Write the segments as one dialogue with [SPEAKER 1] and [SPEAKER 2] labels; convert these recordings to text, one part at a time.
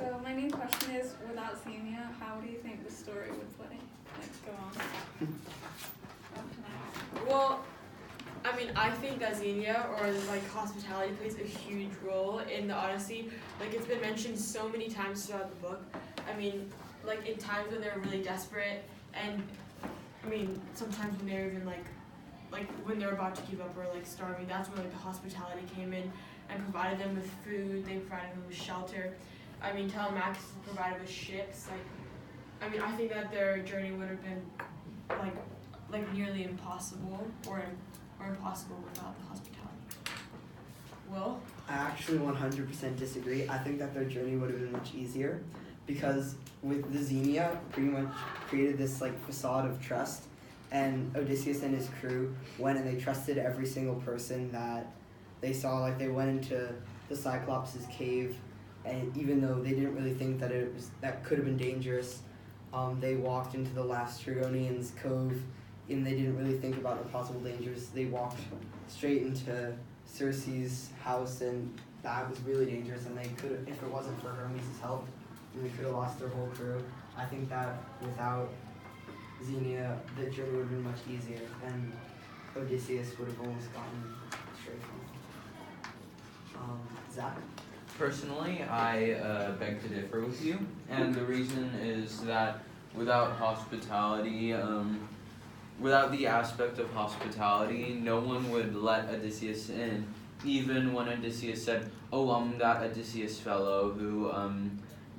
[SPEAKER 1] So my main question is, without xenia, how do you think the story would go on?
[SPEAKER 2] Well, I mean, I think that xenia, or like hospitality, plays a huge role in the Odyssey. Like, it's been mentioned so many times throughout the book. I mean, like in times when they're really desperate, and I mean, sometimes when they're even like when they're about to give up or like starving, that's where like the hospitality came in and provided them with food. They provided them with shelter. I mean, Telemachus provided with ships. Like, I mean, I think that their journey would have been like nearly impossible or impossible without the hospitality. Will?
[SPEAKER 3] I actually 100% disagree. I think that their journey would have been much easier because with the xenia pretty much created this like facade of trust, and Odysseus and his crew went and they trusted every single person that they saw. Like, they went into the Cyclops' cave, and even though they didn't really think that that could have been dangerous, they walked into the Lastrygonians' cove, and they didn't really think about the possible dangers. They walked straight into Circe's house, and that was really dangerous, and they could have, if it wasn't for Hermes' help, they could have lost their whole crew. I think that without xenia, the journey would have been much easier, and Odysseus would have almost gotten straight home. Zach?
[SPEAKER 4] Personally, I beg to differ with you, and the reason is that without hospitality, without the aspect of hospitality, no one would let Odysseus in, even when Odysseus said, "Oh, that Odysseus fellow who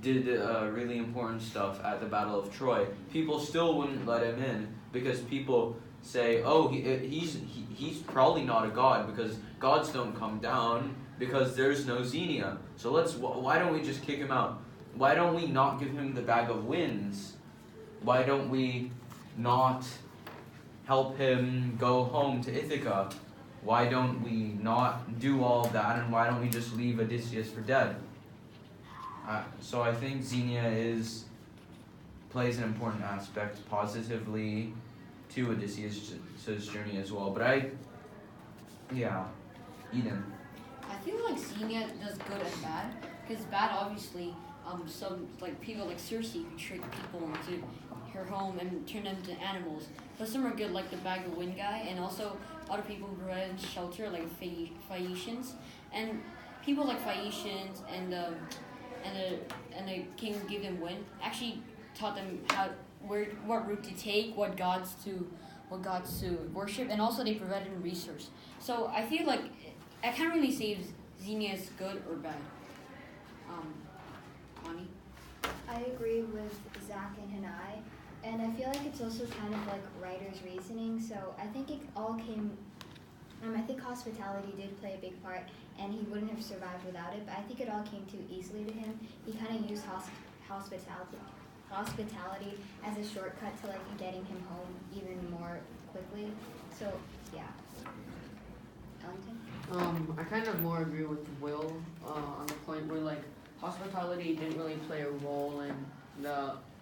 [SPEAKER 4] did really important stuff at the Battle of Troy." People still wouldn't let him in because people say, "Oh, he's probably not a god because gods don't come down because there's no xenia. So why don't we just kick him out? Why don't we not give him the bag of winds? Why don't we not help him go home to Ithaca? Why don't we not do all of that, and why don't we just leave Odysseus for dead?" So I think xenia plays an important aspect positively to Odysseus' journey as well. But Eden.
[SPEAKER 5] I feel like xenia does good and bad, because bad obviously some like people like Circe who trick people into her home and turn them into animals. But some are good, like the bag of wind guy, and also other people who provide shelter like Phaeacians, and people like Phaeacians and the king who gave them wind actually taught them what route to take, what gods to worship, and also they provided them resource. So I feel like I can't really say if xenia is good or bad. Connie?
[SPEAKER 6] I agree with Zach and Hanai, and I feel like it's also kind of like writer's reasoning. So I think it all came. I think hospitality did play a big part, and he wouldn't have survived without it. But I think it all came too easily to him. He kind of used hospitality as a shortcut to like getting him home even more quickly. So yeah. Ellington?
[SPEAKER 7] I kind of more agree with Will on the point where like hospitality didn't really play a role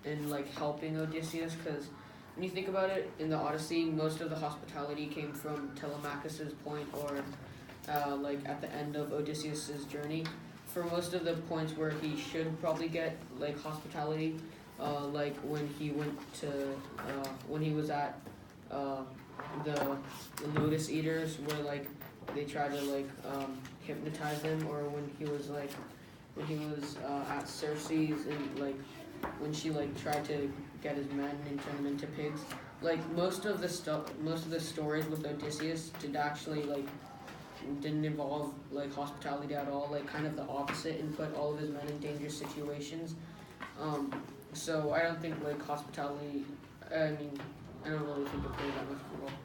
[SPEAKER 7] in like helping Odysseus, because when you think about it, in the Odyssey, most of the hospitality came from Telemachus's point, or like at the end of Odysseus's journey. For most of the points where he should probably get like hospitality, like when he went to when he was at the Lotus Eaters, where like they tried to like hypnotize him, or when he was at Circe's, and like when she like tried to get his men and turn them into pigs. Like most of the stories with Odysseus didn't involve like hospitality at all, like kind of the opposite, and put all of his men in dangerous situations. So I don't think like hospitality, I don't really think it played that much of a role.